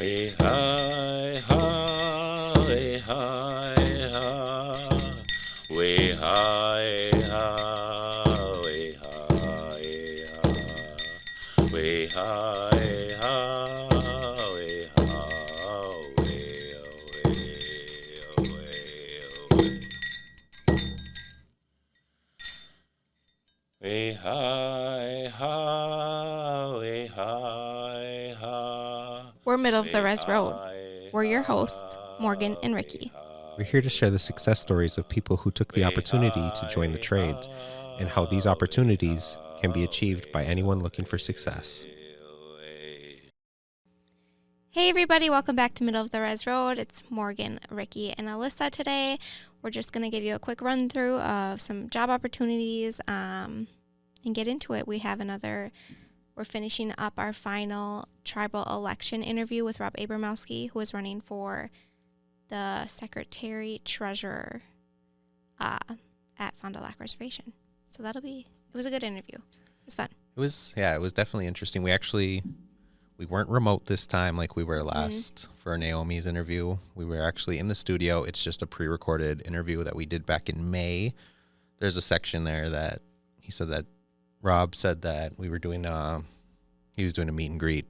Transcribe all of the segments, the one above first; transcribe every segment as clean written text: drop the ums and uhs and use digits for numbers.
Way high, high, way high, high, way high, high, way high, high, way high, high, way high, way high, high, way high, high. We're Middle of the Res Road. We're your hosts, Morgan and Ricky. We're here to share the success stories of people who took the opportunity to join the trades and how these opportunities can be achieved by anyone looking for success. Hey everybody, welcome back to Middle of the Res Road. It's Morgan, Ricky, and Alyssa today. We're just going to give you a quick run through of some job opportunities and get into it. We're finishing up our final tribal election interview with Rob Abramowski, who is running for the Secretary Treasurer at Fond Du Lac Reservation. So it was a good interview. It was fun. It was definitely interesting. We weren't remote this time like we were last for Naomi's interview. We were actually in the studio. It's just a pre-recorded interview that we did back in May. There's a section there that he said that Rob said that we were doing he was doing a meet and greet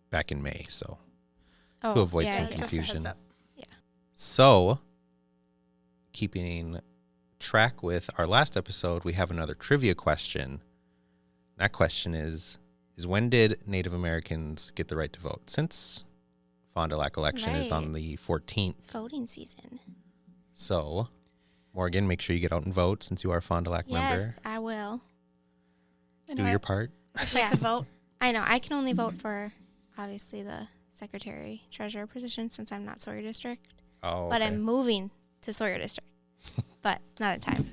back in May, so to avoid some confusion. Just a heads up. Yeah. So, keeping track with our last episode, we have another trivia question. That question is when did Native Americans get the right to vote? Since Fond Du Lac election is on the 14th. It's voting season. So, Morgan, make sure you get out and vote since you are a Fond Du Lac member. Yes, I will. Do your part. Yeah, vote. I know. I can only vote for, obviously, the Secretary Treasurer position since I'm not Sawyer District. Oh, okay. But I'm moving to Sawyer District. But not in time.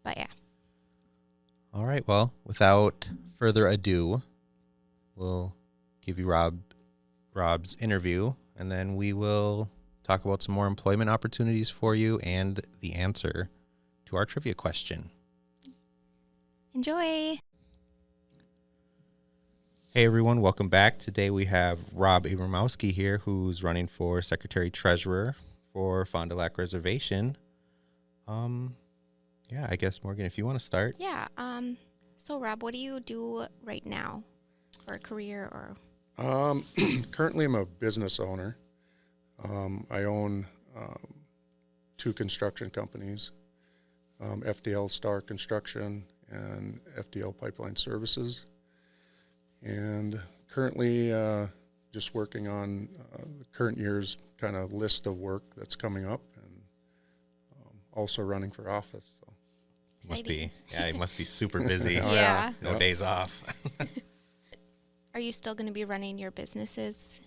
But yeah. All right. Well, without further ado, we'll give you Rob's interview, and then we will talk about some more employment opportunities for you and the answer to our trivia question. Enjoy. Hey everyone, welcome back. Today we have Rob Abramowski here, who's running for Secretary Treasurer for Fond Du Lac Reservation. Yeah, I guess Morgan, if you want to start. Yeah. So Rob, what do you do right now for a career or? Currently, I'm a business owner. I own 2 construction companies, FDL Star Construction and FDL Pipeline Services. And currently just working on the current year's kind of list of work that's coming up, and also running for office. So. He must be super busy. Yeah. No days off. Are you still going to be running your businesses,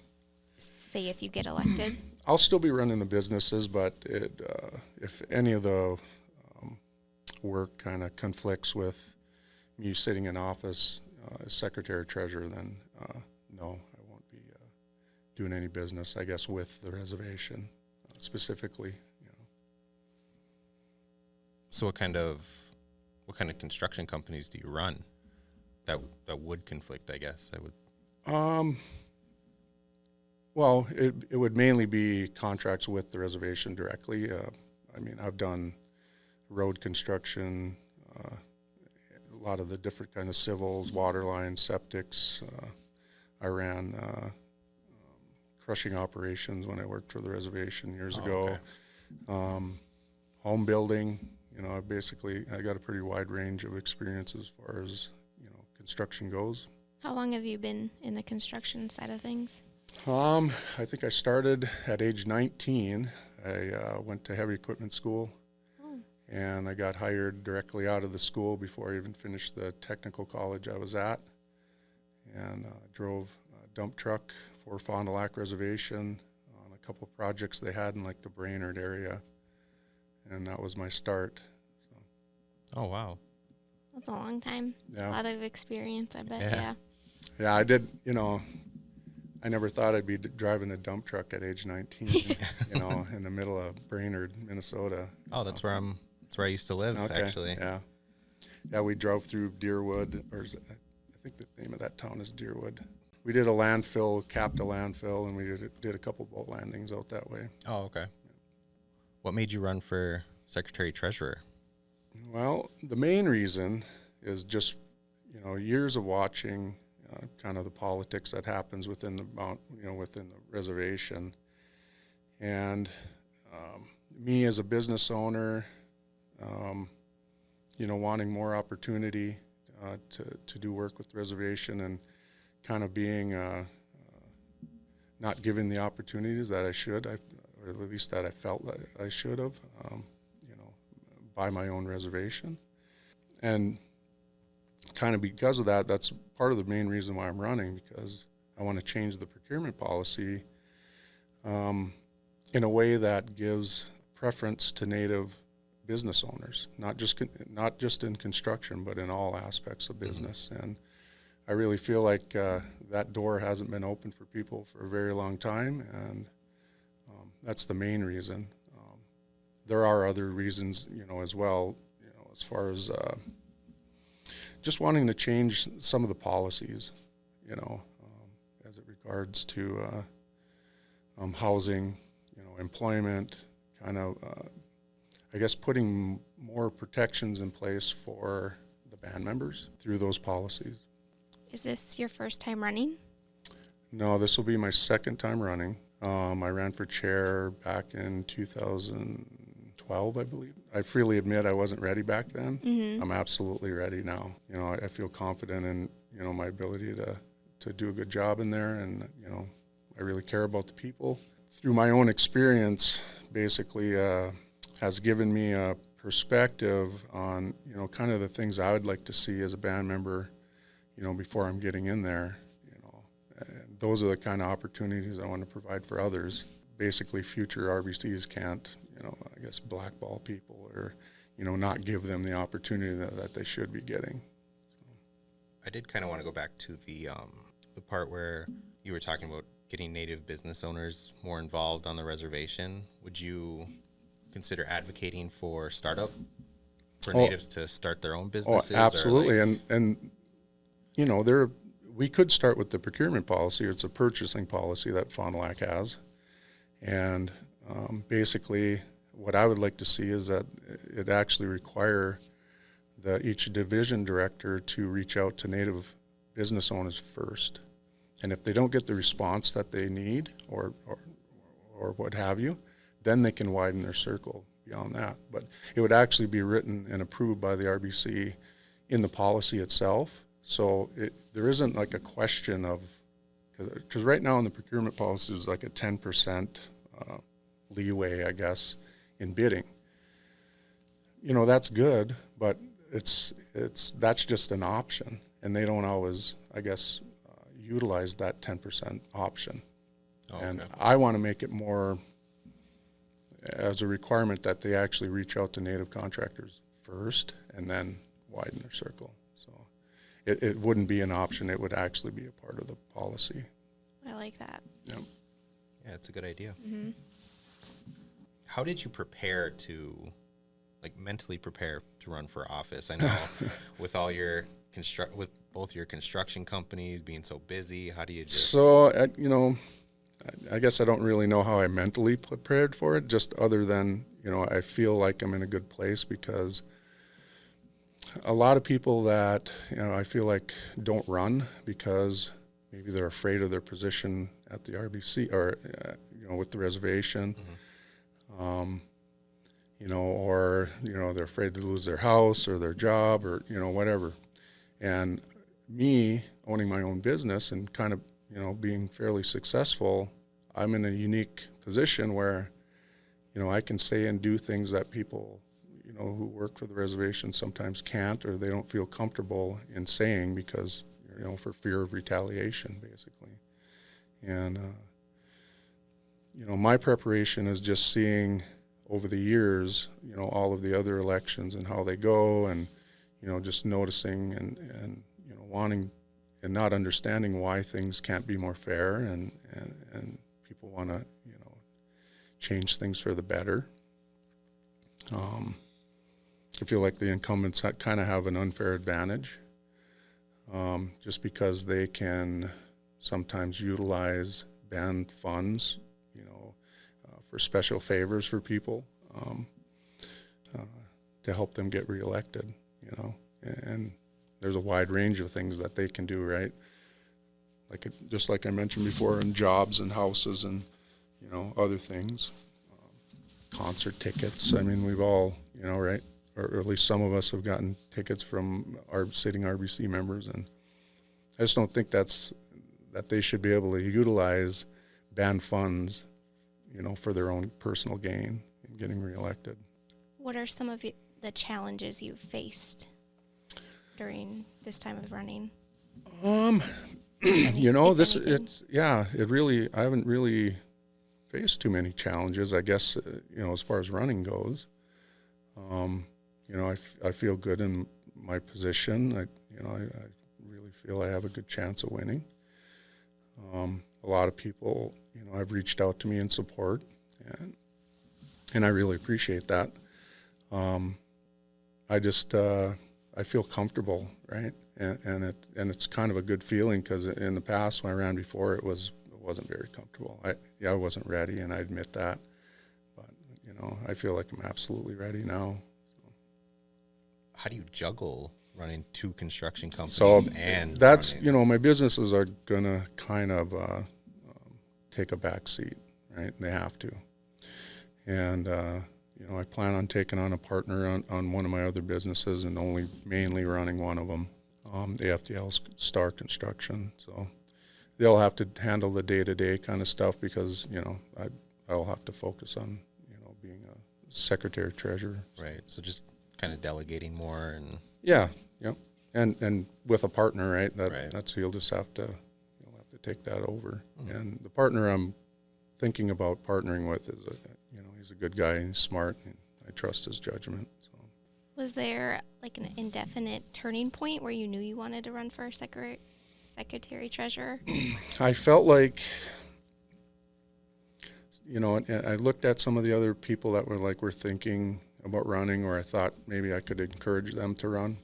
say if you get elected? I'll still be running the businesses, but if any of the work kind of conflicts with me sitting in office as Secretary Treasurer, then no, I won't be doing any business, I guess, with the reservation specifically. So what kind of construction companies do you run that would conflict, I guess? Well, it would mainly be contracts with the reservation directly. I've done road construction, a lot of the different kind of civils, water lines, septics. I ran crushing operations when I worked for the reservation years ago. Okay. Home building, I got a pretty wide range of experience as far as, construction goes. How long have you been in the construction side of things? I think I started at age 19. I went to heavy equipment school. And I got hired directly out of the school before I even finished the technical college I was at. And drove a dump truck for Fond Du Lac Reservation on a couple of projects they had in like the Brainerd area. And that was my start. So. Oh, wow. That's a long time. Yeah. A lot of experience, I bet, yeah. Yeah, I did, I never thought I'd be driving a dump truck at age 19, in the middle of Brainerd, Minnesota. Oh, that's where I used to live, actually. Yeah. Yeah, we drove through Deerwood, I think the name of that town is Deerwood. we did a landfill, capped a landfill, and we did a couple boat landings out that way. Oh, okay. What made you run for Secretary Treasurer? Well, the main reason is just, years of watching kind of the politics that happens within within the reservation. And me as a business owner, wanting more opportunity to do work with the reservation, and kind of being not given the opportunities that I should, or at least that I felt that I should have, by my own reservation. And kind of because of that, that's part of the main reason why I'm running, because I want to change the procurement policy in a way that gives preference to Native business owners, not just in construction, but in all aspects of business. Mm-hmm. And I really feel like that door hasn't been open for people for a very long time, and that's the main reason. There are other reasons, as well, as far as just wanting to change some of the policies, as it regards to housing, employment, kind of, I guess, putting more protections in place for the band members through those policies. Is this your first time running? No, this will be my second time running. I ran for chair back in 2012, I believe. I freely admit I wasn't ready back then. Mm-hmm. I'm absolutely ready now. I feel confident in, my ability to do a good job in there, and, I really care about the people. Through my own experience, basically, has given me a perspective on, kind of the things I would like to see as a band member, before I'm getting in there. And those are the kind of opportunities I want to provide for others. Basically, future RBCs can't, I guess, blackball people, or, not give them the opportunity that they should be getting. So. I did kind of want to go back to the part where you were talking about getting Native business owners more involved on the reservation. Would you consider advocating for natives to start their own businesses? Oh, absolutely. And we could start with the procurement policy. It's a purchasing policy that Fond Du Lac has. And basically, what I would like to see is that it actually require each division director to reach out to Native business owners first. And if they don't get the response that they need, or what have you, then they can widen their circle beyond that. But it would actually be written and approved by the RBC in the policy itself. So there isn't like a question of, because right now in the procurement policy is like a 10% leeway, I guess, in bidding. That's good, but that's just an option, and they don't always, I guess, utilize that 10% option. Oh, and okay. I want to make it more as a requirement that they actually reach out to Native contractors first and then widen their circle. So it wouldn't be an option. It would actually be a part of the policy. I like that. Yeah. Yeah, it's a good idea. Mm-hmm. How did you mentally prepare to run for office? I know with all your with both your construction companies being so busy, how do you just... So, I guess I don't really know how I mentally prepared for it, just other than, I feel like I'm in a good place, because a lot of people that, I feel like don't run because maybe they're afraid of their position at the RBC or, with the reservation, mm-hmm. Or, they're afraid to lose their house or their job or, whatever. And me owning my own business and kind of, being fairly successful, I'm in a unique position where, I can say and do things that people, who work for the reservation sometimes can't, or they don't feel comfortable in saying because, for fear of retaliation, basically. And, my preparation is just seeing over the years, all of the other elections and how they go, and, just noticing and wanting and not understanding why things can't be more fair, and people want to, change things for the better. I feel like the incumbents kind of have an unfair advantage, just because they can sometimes utilize band funds, for special favors for people, to help them get reelected, and there's a wide range of things that they can do, right? Just like I mentioned before, in jobs and houses and, other things, concert tickets. I mean, we've all, right? Or at least some of us have gotten tickets from our sitting RBC members, and I just don't think that they should be able to utilize band funds, for their own personal gain in getting reelected. What are some of the challenges you've faced during this time of running? It really, I haven't really faced too many challenges, I guess, as far as running goes. I feel good in my position. I really feel I have a good chance of winning. A lot of people, have reached out to me in support, and I really appreciate that. I feel comfortable, right? And it's kind of a good feeling, because in the past when I ran before, it wasn't very comfortable. I wasn't ready, and I admit that. But I feel like I'm absolutely ready now. How do you juggle running two construction companies? So and that's running? My businesses are gonna kind of take a back seat, right? They have to, and I plan on taking on a partner on one of my other businesses, and only mainly running one of them, the FDL Star Construction. So they'll have to handle the day-to-day kind of stuff, because I'll have to focus on being a secretary treasurer. Right. So just kind of delegating more and. Yeah. Yep. And with a partner, right? Right. That's you'll have to take that over. Mm-hmm. And the partner I'm thinking about partnering with is he's a good guy, and he's smart, and I trust his judgment. So. Was there like an indefinite turning point where you knew you wanted to run for secretary treasurer? I felt like, and I looked at some of the other people that were thinking about running, or I thought maybe I could encourage them to run,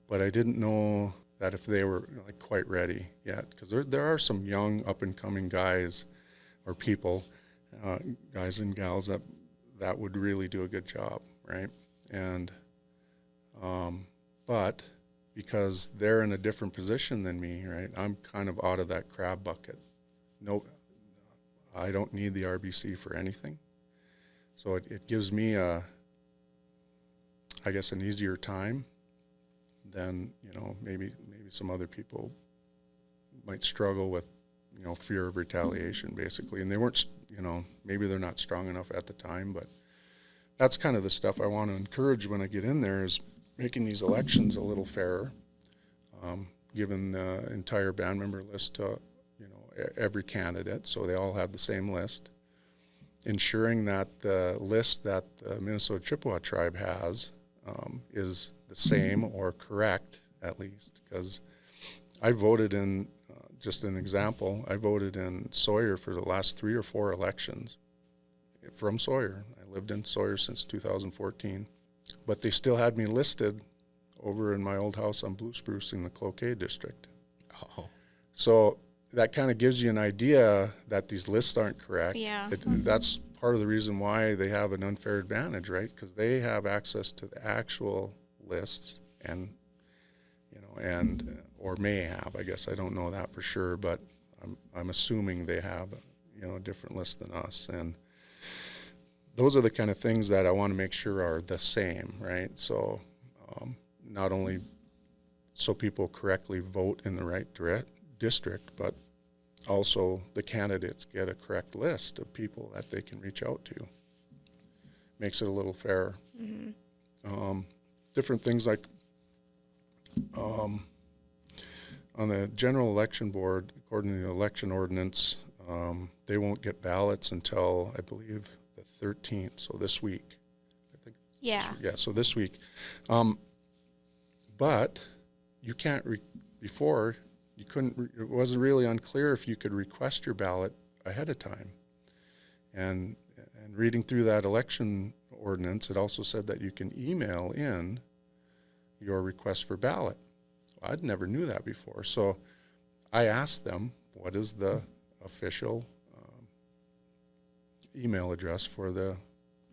but I didn't know that if they were quite ready yet, because there are some young up and coming guys or people, guys and gals that would really do a good job, right? And but because they're in a different position than me, right, I'm kind of out of that crab bucket. No, I don't need the RBC for anything, so it gives me an easier time than maybe some other people might struggle with, fear of retaliation, basically. And they weren't, maybe they're not strong enough at the time, but that's kind of the stuff I want to encourage when I get in there, is making these elections a little fairer, giving the entire band member list to, every candidate, so they all have the same list, ensuring that the list that the Minnesota Chippewa tribe has is the same or correct, at least, because I voted in, just an example, I voted in Sawyer for the last 3 or 4 elections from Sawyer. I lived in Sawyer since 2014, but they still had me listed over in my old house on Blue Spruce in the Cloquet district. Oh. So that kind of gives you an idea that these lists aren't correct. Yeah. That's part of the reason why they have an unfair advantage, right? Because they have access to the actual lists, and or may have, I guess I don't know that for sure, but I'm assuming they have a different list than us, and those are the kind of things that I want to make sure are the same, right? So not only so people correctly vote in the right district, but also the candidates get a correct list of people that they can reach out to. Makes it a little fairer. Mm-hmm. Different things like on the general election board, according to the election ordinance, they won't get ballots until, I believe, the 13th, so this week. I think. Yeah. So this week. But you can't, before, you couldn't, it wasn't really unclear if you could request your ballot ahead of time. And reading through that election ordinance, it also said that you can email in your request for ballot. Well, I'd never knew that before. So I asked them, what is the official email address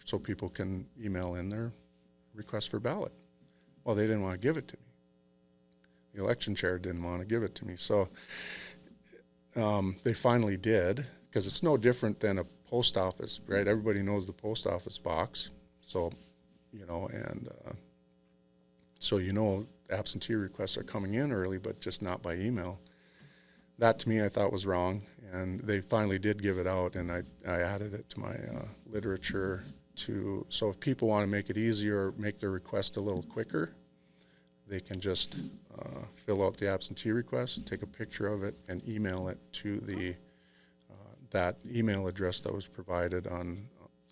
so people can email in their request for ballot. Well, they didn't want to give it to me. The election chair didn't want to give it to me. So they finally did, because it's no different than a post office, right? Everybody knows the post office box. So, absentee requests are coming in early, but just not by email. That, to me, I thought was wrong, and they finally did give it out, and I added it to my literature so if people want to make it easier or make their request a little quicker, they can just fill out the absentee request, take a picture of it, and email it to that email address that was provided on,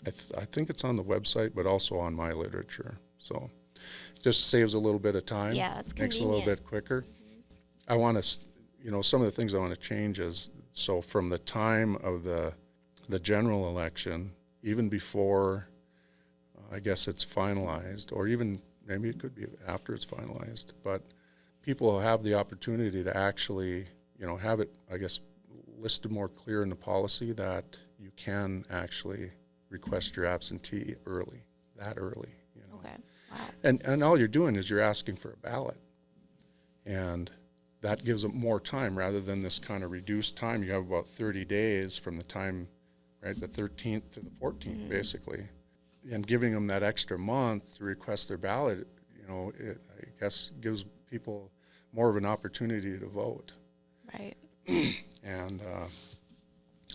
I think it's on the website, but also on my literature. So it just saves a little bit of time. Yeah, that's Makes it a little bit quicker. I want to, some of the things I want to change is, so from the time of the general election, even before, I guess it's finalized, or even maybe it could be after it's finalized, but people will have the opportunity to actually, have it, I guess, listed more clear in the policy that you can actually request your absentee that early. Okay. Wow. And all you're doing is you're asking for a ballot. And that gives them more time rather than this kind of reduced time. You have about 30 days from the time, right, the 13th to the 14th, basically. And giving them that extra month to request their ballot, it, I guess, gives people more of an opportunity to vote. Right. And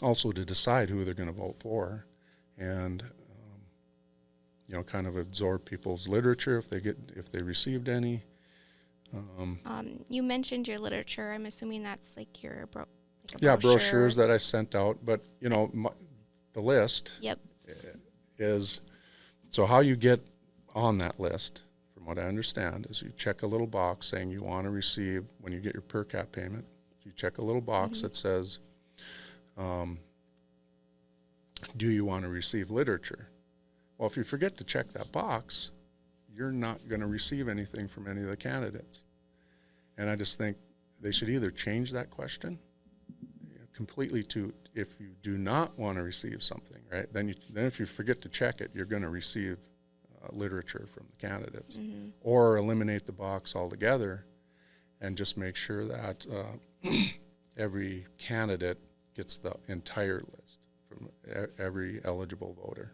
also to decide who they're going to vote for, and kind of absorb people's literature if they received any. You mentioned your literature. I'm assuming that's like your brochures that I sent out. But the list Yep. is, so how you get on that list, from what I understand, is you check a little box saying you want to receive, when you get your per cap payment, you check a little box that says, do you want to receive literature? Well, if you forget to check that box, you're not going to receive anything from any of the candidates. And I just think they should either change that question completely to, if you do not want to receive something, right, then if you forget to check it, you're going to receive literature from the candidates. Or eliminate the box altogether and just make sure that every candidate gets the entire list from every eligible voter.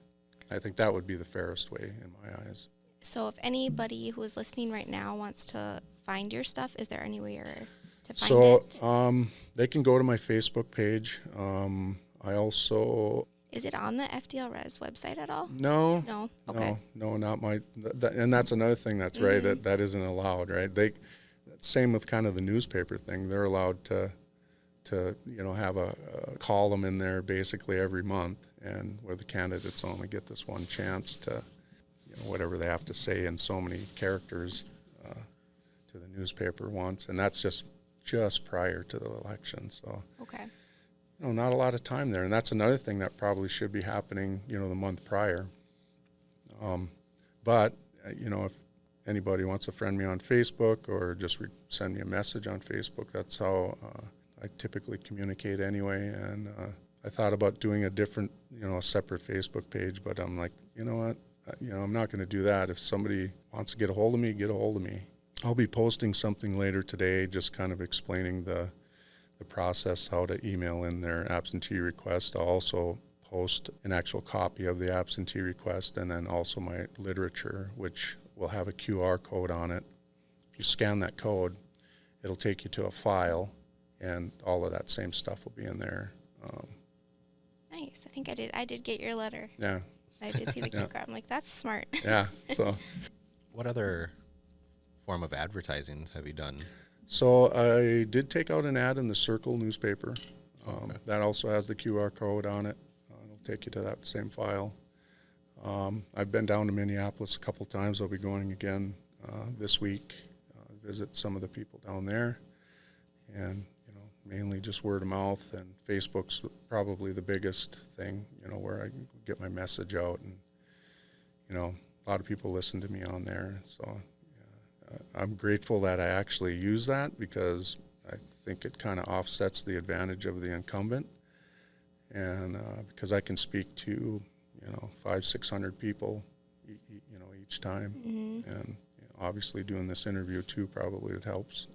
I think that would be the fairest way in my eyes. So if anybody who is listening right now wants to find your stuff, is there anywhere to find it? So they can go to my Facebook page. I also... Is it on the FDL Res website at all? No. No? Okay. No, not my... and that's another thing that's right, that isn't allowed, right? Same with kind of the newspaper thing. They're allowed to have a column in there basically every month, and where the candidates only get this one chance to, whatever they have to say in so many characters to the newspaper once, and that's just prior to the election. So, okay. Not a lot of time there, and that's another thing that probably should be happening, the month prior. But if anybody wants to friend me on Facebook or just send me a message on Facebook, that's how I typically communicate anyway. And I thought about doing a different, a separate Facebook page, but I'm like, you know what? I'm not going to do that. If somebody wants to get a hold of me, get a hold of me. I'll be posting something later today, just kind of explaining the process, how to email in their absentee request. I'll also post an actual copy of the absentee request, and then also my literature, which will have a QR code on it. If you scan that code, it'll take you to a file, and all of that same stuff will be in there. Nice. I think I did get your letter. Yeah. I did see the QR code. I'm like, that's smart. Yeah. So, What other form of advertising have you done? so I did take out an ad in the Circle newspaper. Okay. That also has the QR code on it. It'll take you to that same file. I've been down to Minneapolis a couple times. I'll be going again this week, visit some of the people down there, and mainly just word of mouth, and Facebook's probably the biggest thing, where I can get my message out, and a lot of people listen to me on there. So I'm grateful that I actually use that, because I think it kind of offsets the advantage of the incumbent. And because I can speak to, 500-600 people, each time. Mm-hmm. And obviously doing this interview too, probably it helps,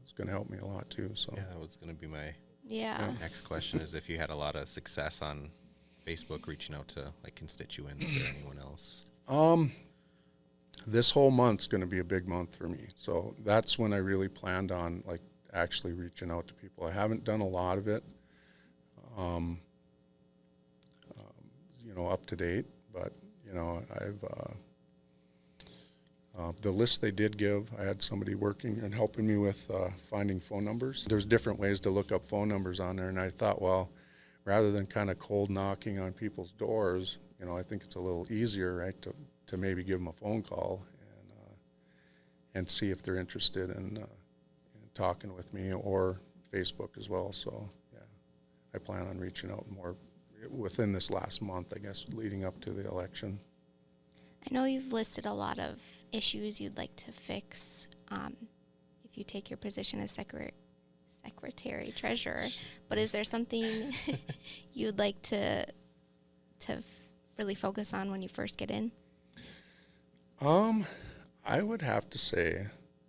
it's going to help me a lot too. So Yeah, that was going to be my Yeah. next question is if you had a lot of success on Facebook reaching out to like constituents or anyone else. This whole month's going to be a big month for me. So that's when I really planned on like actually reaching out to people. I haven't done a lot of it, up to date, but I've the list they did give, I had somebody working and helping me with finding phone numbers. There's different ways to look up phone numbers on there, and I thought, well, rather than kind of cold knocking on people's doors, I think it's a little easier, right, to maybe give them a phone call and see if they're interested in talking with me, or Facebook as well. So, yeah, I plan on reaching out more within this last month, I guess, leading up to the election. I know you've listed a lot of issues you'd like to fix if you take your position as secretary treasurer, but is there something you'd like to really focus on when you first get in? I would have to say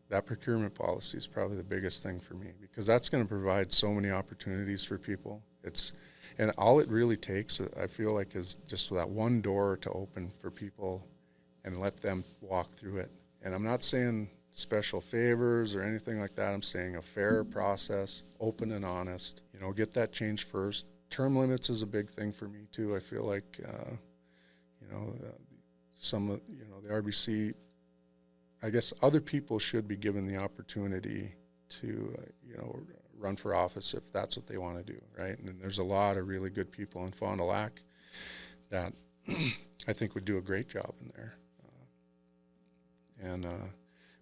that procurement policy is probably the biggest thing for me, because that's going to provide so many opportunities for people. And all it really takes, I feel like, is just that one door to open for people and let them walk through it. And I'm not saying special favors or anything like that. I'm saying a fair process, open and honest. Get that change first. Term limits is a big thing for me too. I feel like, some of, the RBC, I guess other people should be given the opportunity to, run for office if that's what they want to do, right? And there's a lot of really good people in Fond Du Lac that I think would do a great job in there.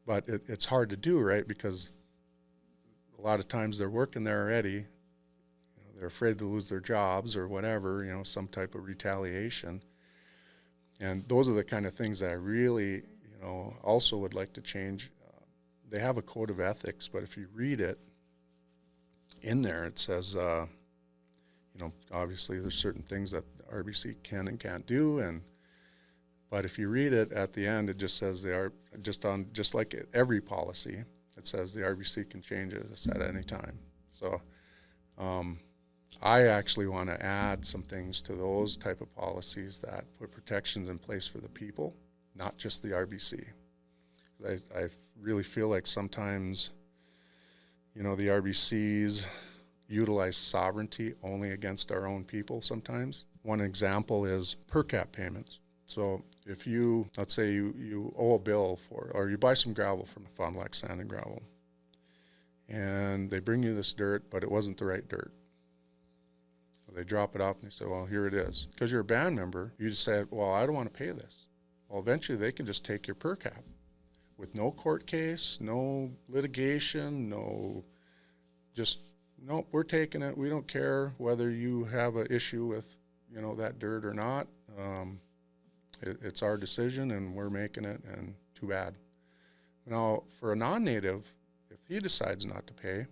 But it's hard to do, right? Because a lot of times they're working there already. They're afraid to lose their jobs or whatever, some type of retaliation. And those are the kind of things that I really, also would like to change. They have a code of ethics, but if you read it, in there it says, obviously there's certain things that the RBC can and can't do, but if you read it at the end, it just says they are just like every policy. It says the RBC can change it at any time. So I actually want to add some things to those type of policies that put protections in place for the people, not just the RBC. I really feel like sometimes, the RBCs utilize sovereignty only against our own people sometimes. One example is per cap payments. So if you, let's say you owe a bill or you buy some gravel from Fond Du Lac Sand and Gravel, and they bring you this dirt, but it wasn't the right dirt. So they drop it off and they say, well, here it is. Because you're a band member, you just say, well, I don't want to pay this. Well, eventually they can just take your per cap with no court case, no litigation, nope, we're taking it. We don't care whether you have an issue with, that dirt or not. It's our decision and we're making it, and too bad. Now, for a non-native, if he decides not to pay,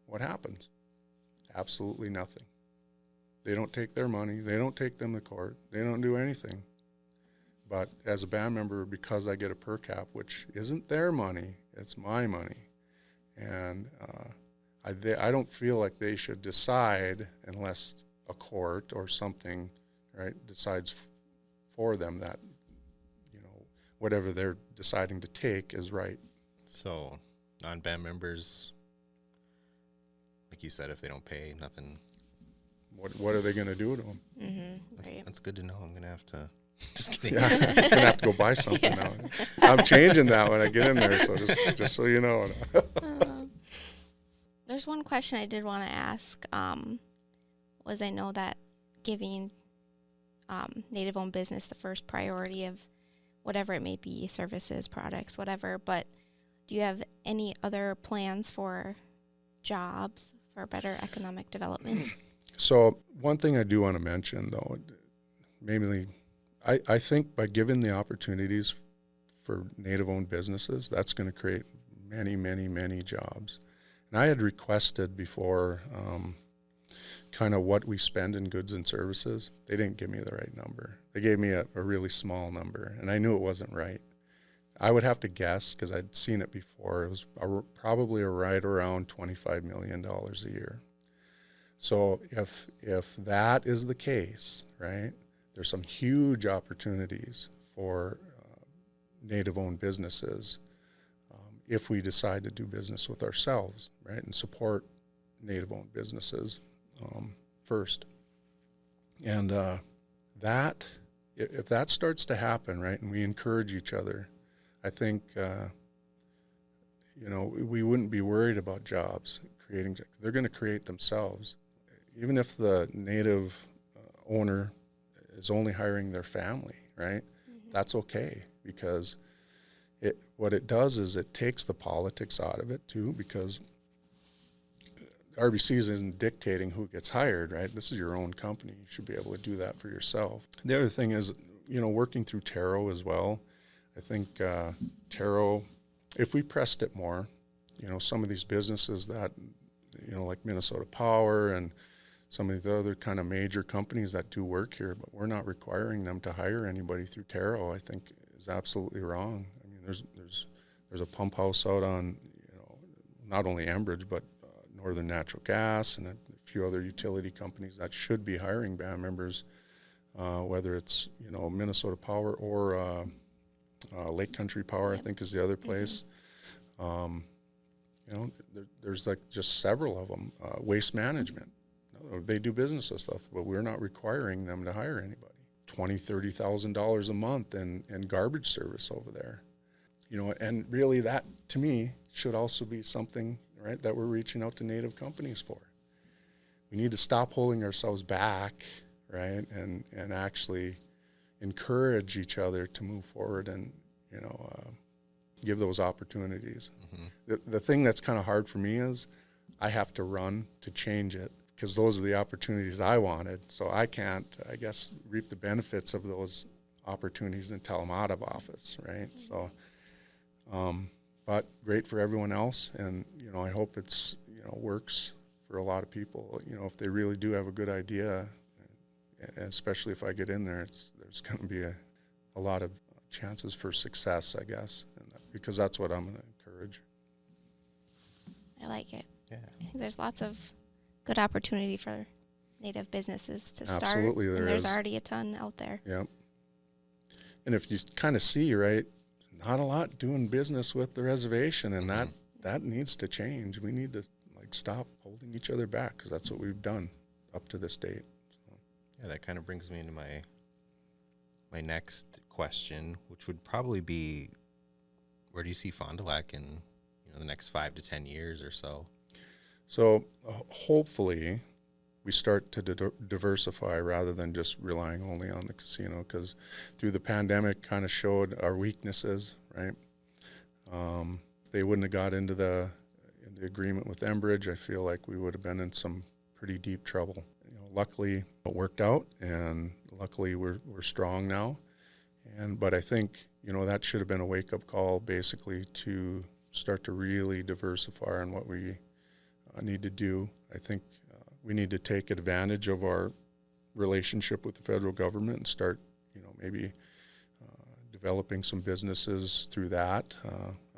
what happens? Absolutely nothing. They don't take their money. They don't take them to court. They don't do anything. But as a band member, because I get a per cap, which isn't their money, it's my money. And I don't feel like they should decide unless a court or something, right, decides for them that, whatever they're deciding to take is right. So Non-band members, like you said, if they don't pay, nothing. What are they going to do to them? Mm-hmm. That's good to know. I'm going to have to. Just kidding. Yeah, I'm going to have to go buy something now. I'm changing that when I get in there, so just so you know. There's one question I did want to ask. Was I know that giving Native-owned business the first priority of whatever it may be, services, products, whatever, but do you have any other plans for jobs, for better economic development? So one thing I do want to mention, though, mainly, I think by giving the opportunities for Native-owned businesses, that's going to create many, many, many jobs. And I had requested before kind of what we spend in goods and services. They didn't give me the right number. They gave me a really small number, and I knew it wasn't right. I would have to guess, because I'd seen it before, it was probably right around $25 million a year. So if that is the case, right, there's some huge opportunities for Native-owned businesses if we decide to do business with ourselves, right, and support Native-owned businesses first. And that, if that starts to happen, right, and we encourage each other, I think, we wouldn't be worried about jobs creating. They're going to create themselves. Even if the Native owner is only hiring their family, right, that's okay, because what it does is it takes the politics out of it too, because RBC isn't dictating who gets hired, right? This is your own company. You should be able to do that for yourself. The other thing is, working through Taro as well. I think Taro, if we pressed it more, some of these businesses that, like Minnesota Power and some of the other kind of major companies that do work here, but we're not requiring them to hire anybody through Taro, I think is absolutely wrong. I mean, there's a pump house out on, not only Enbridge, but Northern Natural Gas and a few other utility companies that should be hiring band members, whether it's, Minnesota Power or Lake Country Power, I think is the other place. There's like just several of them. Waste management, they do business with stuff, but we're not requiring them to hire anybody. $20,000-$30,000 a month in garbage service over there, and really that to me should also be something, right, that we're reaching out to Native companies for. We need to stop holding ourselves back, right, and actually encourage each other to move forward and, give those opportunities. The thing that's kind of hard for me is I have to run to change it, because those are the opportunities I wanted. So I can't, I guess, reap the benefits of those opportunities until I'm out of office, right? So, but great for everyone else. And, I hope it's, works for a lot of people. If they really do have a good idea, and especially if I get in there, there's going to be a lot of chances for success, I guess, because that's what I'm going to encourage. I like it. Yeah. I think there's lots of good opportunity for Native businesses to start. Absolutely, and there's is. already a ton out there. Yep. And if you kind of see, right, not a lot doing business with the reservation, and that needs to change. We need to stop holding each other back, because that's what we've done up to this date. So. Yeah, that kind of brings me into my next question, which would probably be, where do you see Fond du Lac in the next 5 to 10 years or so? So hopefully we start to diversify rather than just relying only on the casino, because through the pandemic kind of showed our weaknesses, right? They wouldn't have got into the agreement with Enbridge. I feel like we would have been in some pretty deep trouble. Luckily it worked out, and luckily we're strong now. But I think, that should have been a wake-up call, basically, to start to really diversify on what we need to do. I think we need to take advantage of our relationship with the federal government and start, maybe developing some businesses through that.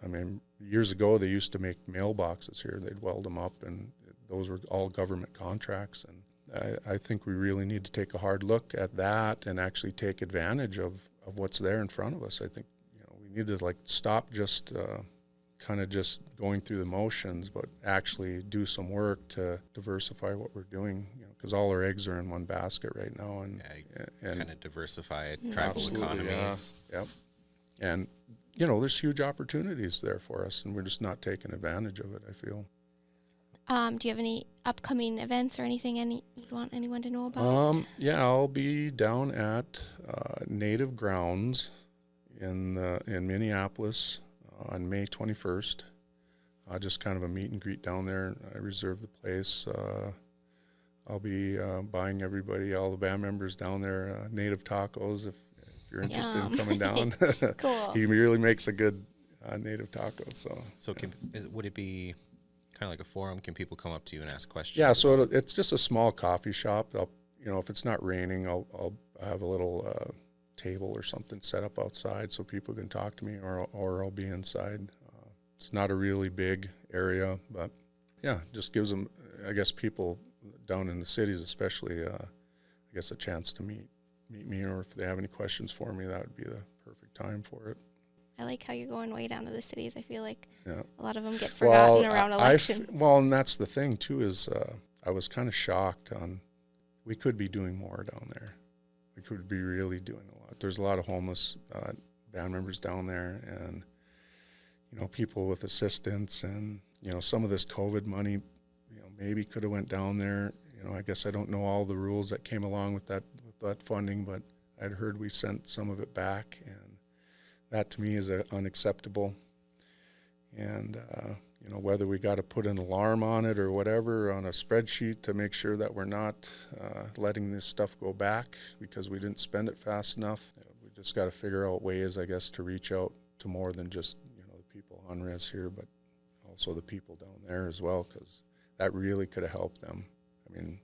I mean, years ago they used to make mailboxes here. They'd weld them up, and those were all government contracts. And I think we really need to take a hard look at that and actually take advantage of what's there in front of us. I think, we need to stop just kind of just going through the motions, but actually do some work to diversify what we're doing, because all our eggs are in one basket right now. And kind of diversify tribal economies. Yeah. Yep. And, there's huge opportunities there for us, and we're just not taking advantage of it, I feel. Do you have any upcoming events or anything you want anyone to know about? Yeah, I'll be down at Native Grounds in Minneapolis on May 21st. Just kind of a meet and greet down there. I reserved the place. I'll be buying all the band members down there, native tacos if you're interested in coming down. Cool. He really makes a good native taco. So would it be Kind of like a forum. Can people come up to you and ask questions? Yeah, so it's just a small coffee shop. If it's not raining, I'll have a little table or something set up outside so people can talk to me, or I'll be inside. It's not a really big area, but yeah, just gives them, I guess, people down in the cities especially, I guess, a chance to meet me, or if they have any questions for me, that would be the perfect time for it. I like how you're going way down to the cities. I feel like Yeah. a lot of them get forgotten around election. Well, and that's the thing too, is I was kind of shocked we could be doing more down there. We could be really doing a lot. There's a lot of homeless band members down there, and people with assistance, and some of this COVID money, maybe could have went down there. I guess I don't know all the rules that came along with that funding, but I'd heard we sent some of it back, and that to me is unacceptable. And whether we got to put an alarm on it or whatever on a spreadsheet to make sure that we're not letting this stuff go back because we didn't spend it fast enough. We just got to figure out ways, I guess, to reach out to more than just the people on res here, but also the people down there as well, because that really could have helped them. I mean,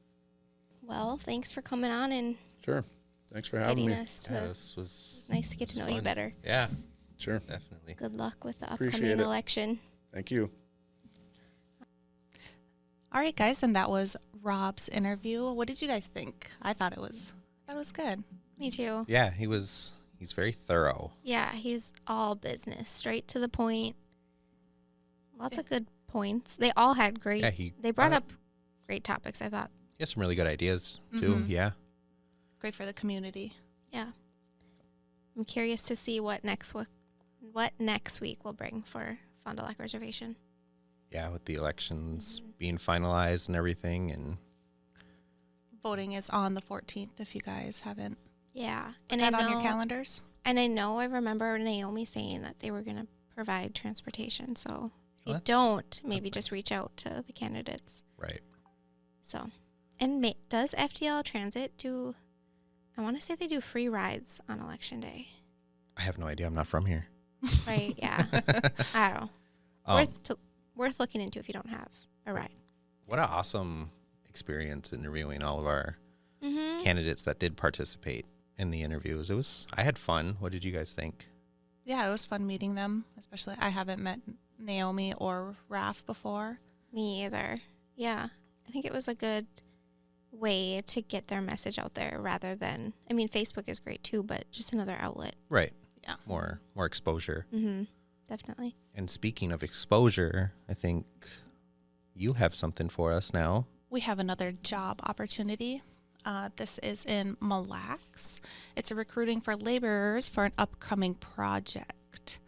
Well, thanks for coming on and sure. Thanks for having getting me. us to. Yeah, this was It's nice to get to know you fun. better. Yeah, Sure. definitely. Good luck with the Appreciate upcoming it. election. Thank you. All right, guys, and that was Rob's interview. What did you guys think? I thought it was good. Me too. Yeah, he's very thorough. Yeah, he's all business, straight to the point. Lots of good points. They all had great. Yeah, he They brought up great topics, I thought. he has some really good ideas too. Mhm. Yeah. Great for the community. Yeah. I'm curious to see what next week will bring for Fond du Lac Reservation. Yeah, with the elections Mhm. being finalized and everything, and Voting is on the 14th if you guys haven't Yeah. put that on your calendars. And I remember Naomi saying that they were going to provide transportation. So if you that's- don't, maybe that's just nice. reach out to the candidates. right. So, and does FDL Transit do, I want to say they do free rides on election day. I have no idea. I'm not from here. Right? Yeah. I don't know. Worth looking into if you don't have a ride. What an awesome experience interviewing all of our Mm-hmm. candidates that did participate in the interviews. I had fun. What did you guys think? Yeah, it was fun meeting them, especially I haven't met Naomi or Raf before. Me either. Yeah. I think it was a good way to get their message out there rather than, I mean, Facebook is great too, but just another outlet. Right. Yeah. More exposure. Mm-hmm. Definitely. And speaking of exposure, I think you have something for us now. We have another job opportunity. This is in Mille Lacs. It's a recruiting for laborers for an upcoming project.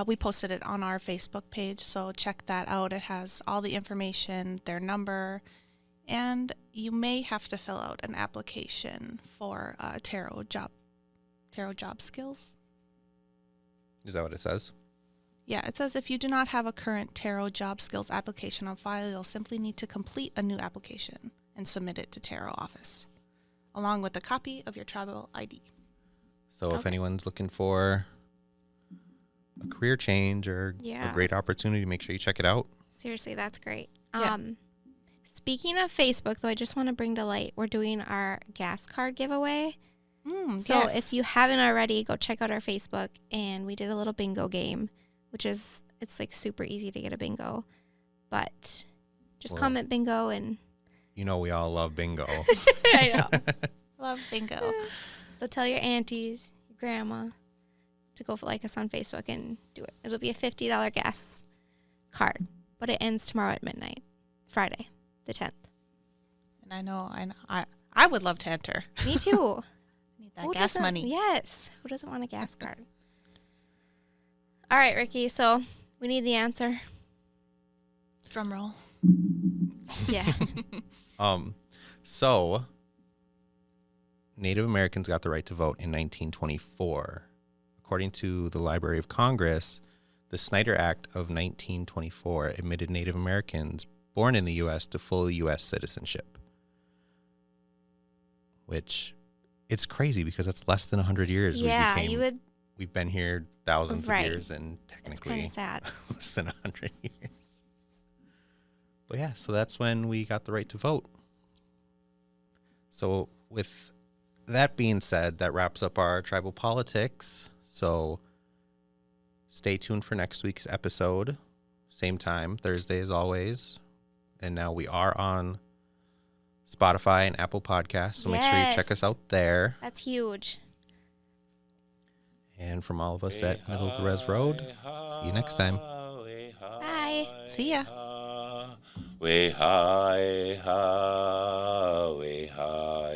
We posted it on our Facebook page, so check that out. It has all the information, their number, and you may have to fill out an application for tarot job skills. Is that what it says? Yeah, it says if you do not have a current tarot job skills application on file, you'll simply need to complete a new application and submit it to tarot office, along with a copy of your tribal ID. So if Okay. anyone's looking for a career change or Yeah. a great opportunity, make sure you check it out. Seriously, that's great. Yeah. Speaking of Facebook, though, I just want to bring to light, we're doing our gas card giveaway. So Yes. if you haven't already, go check out our Facebook. And we did a little bingo game, it's like super easy to get a bingo. But just Well- comment bingo and You know we all love bingo. I know. Love bingo. So tell your aunties, your grandma to go like us on Facebook and do it. It'll be a $50 gas card, but it ends tomorrow at midnight, Friday, the 10th. And I would love to enter. Me too. Need that Who gas doesn't- money. Yes. Who doesn't want a gas card? All right, Ricky. So we need the answer. Drum roll. Yeah. So Native Americans got the right to vote in 1924. According to the Library of Congress, the Snyder Act of 1924 admitted Native Americans born in the U.S. to full U.S. citizenship. Which, it's crazy because that's less than 100 years. Yeah, we became you would we've been here thousands Right. of years and It's kind technically of sad. less than 100 years. But yeah, so that's when we got the right to vote. So with that being said, that wraps up our tribal politics. So stay tuned for next week's episode. Same time, Thursday as always. And now we are on Spotify and Apple Podcasts, so make sure you check us out there. That's huge. And from all of us at Middle of the Res Road, see you next time. Bye. See ya. Way high, way high.